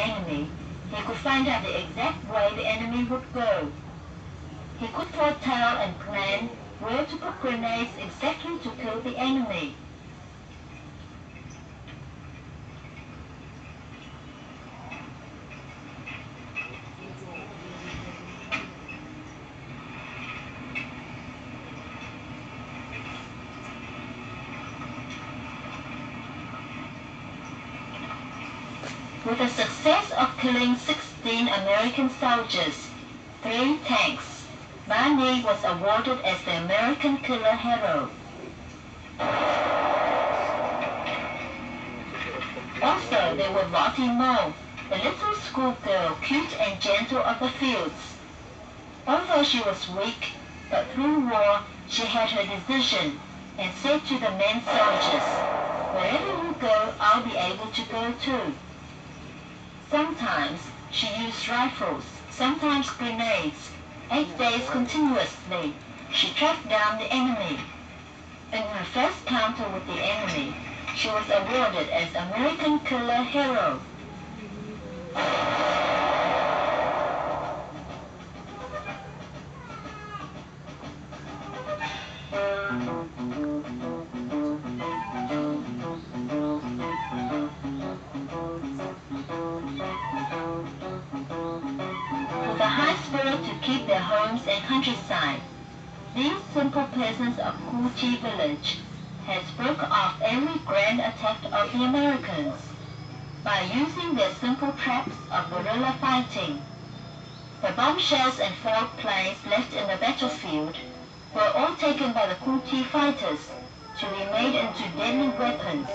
enemy, he could find out the exact way the enemy would go. He could foretell and plan where to put grenades exactly to kill the enemy. With the success of killing 16 American soldiers, 3 tanks, Barney was awarded as the American Killer Hero. Also, there were Lottie Moe, the little schoolgirl, cute and gentle of the fields. Although she was weak, but through war she had her decision and said to the men soldiers, "Wherever you go, I'll be able to go too." Sometimes she used rifles, sometimes grenades. 8 days continuously, she tracked down the enemy. In her first counter with the enemy, she was awarded as American Killer Hero. With a high spirit to keep their homes and countryside, these simple peasants of Cu Chi village had broke off every grand attack of the Americans by using their simple traps of guerrilla fighting. The bombshells and failed planes left in the battlefield were all taken by the Cu Chi fighters to be made into deadly weapons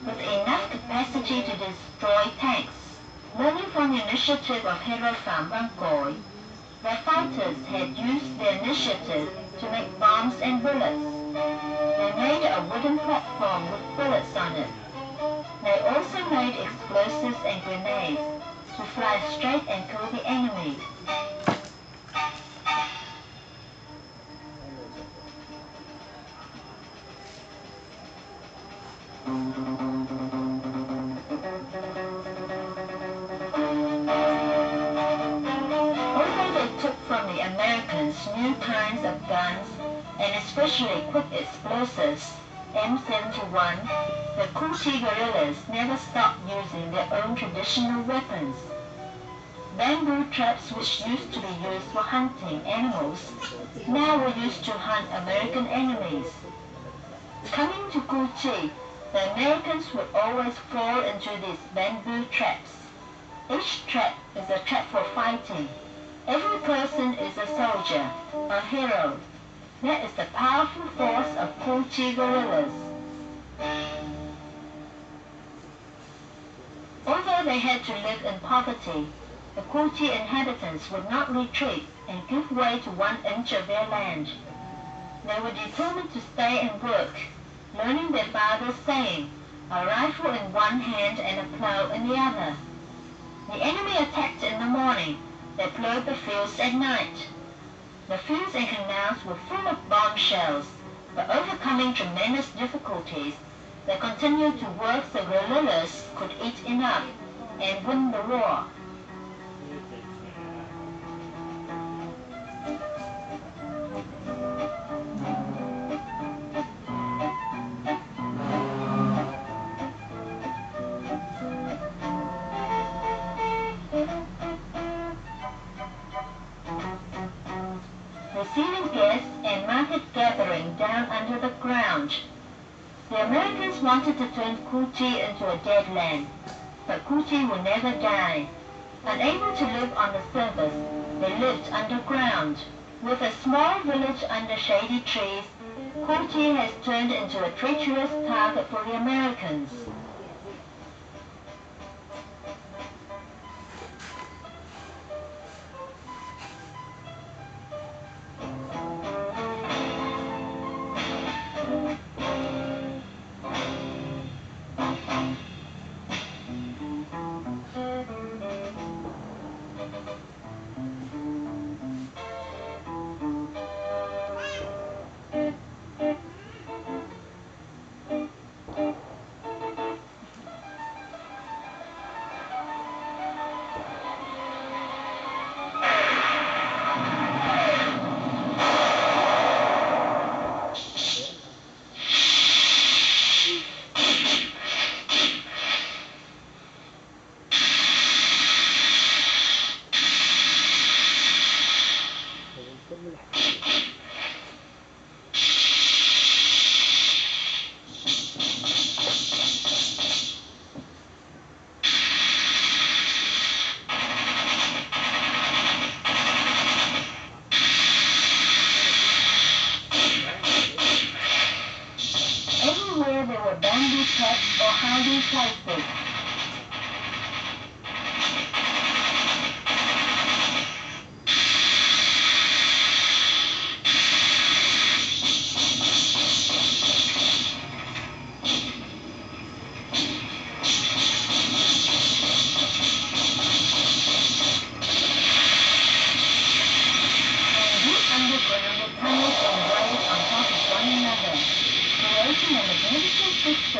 with enough capacity to destroy tanks. Learning from the initiative of Hero Pham Bang Koi, the fighters had used their initiative to make bombs and bullets. They made a wooden platform with bullets on it. They also made explosives and grenades to fly straight and kill the enemy. Although they took from the Americans new kinds of guns and especially quick explosives, M71, the Cu Chi guerrillas never stopped using their own traditional weapons. Bamboo traps, which used to be used for hunting animals, now were used to hunt American enemies. Coming to Cu Chi, the Americans would always fall into these bamboo traps. Each trap is a trap for fighting. Every person is a soldier, a hero. That is the powerful force of Cu Chi guerrillas. Although they had to live in poverty, the Cu Chi inhabitants would not retreat and give way to 1 inch of their land. They were determined to stay and work, learning their father's saying, "A rifle in one hand and a plow in the other." The enemy attacked in the morning. They plowed the fields at night. The fields and canals were full of bombshells, but overcoming tremendous difficulties, they continued to work so guerrillas could eat enough and win the war. Receiving guests and market gathering down under the ground. The Americans wanted to turn Cu Chi into a dead land, but Cu Chi will never die. Unable to live on the surface, they lived underground. With a small village under shady trees, Cu Chi has turned into a treacherous target for the Americans.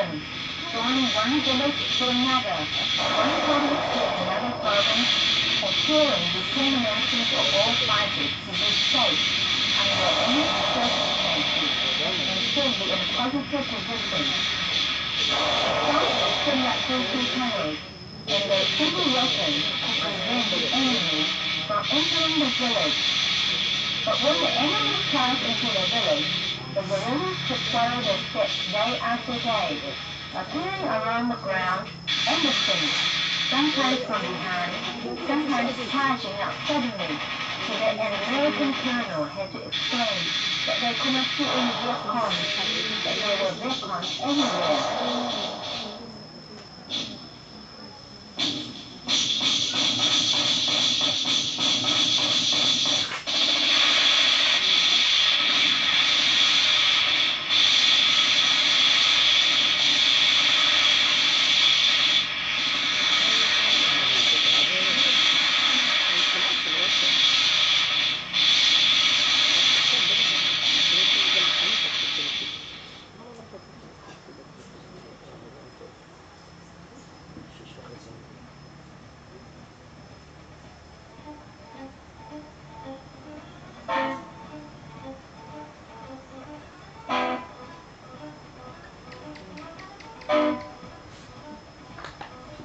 system, joining one village to another, one province to another province, ensuring determination of all fighters to be safe under any circumstances and should be in a positive position. Soldiers could not go through tunnels, and their simple weapons could prevent the enemy from entering the village. But when the enemy charged into the village, the guerrillas could follow their steps day after day, appearing around the ground and the street, sometimes from behind, sometimes charging out suddenly, so that an American colonel had to explain that they could not see any Vietcongs, that there were Vietcongs everywhere.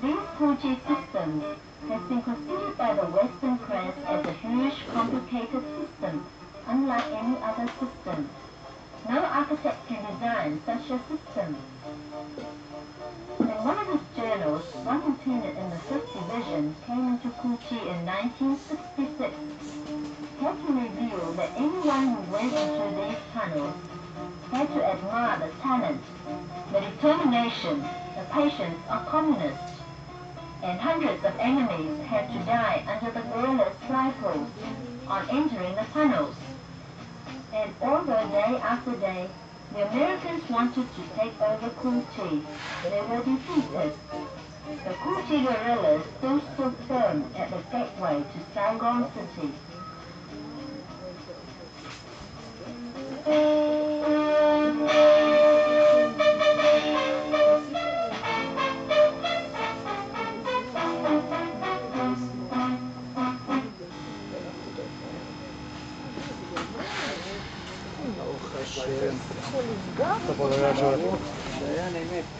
These Pucci systems has been considered by the Western press as a huge, complicated system, unlike any other system. No architect can design such a system. In one of his journals, one lieutenant in the 5th Division came into Pucci in 1966, had to reveal that anyone who went into these tunnels had to admire the talent, the determination, the patience of communists. And hundreds of enemies had to die under the guerrillas' rifles on entering the tunnels. And although day after day the Americans wanted to take over Pucci, they were defeated. The Pucci guerrillas still stood firm at the gateway to Saigon City. Propaganda.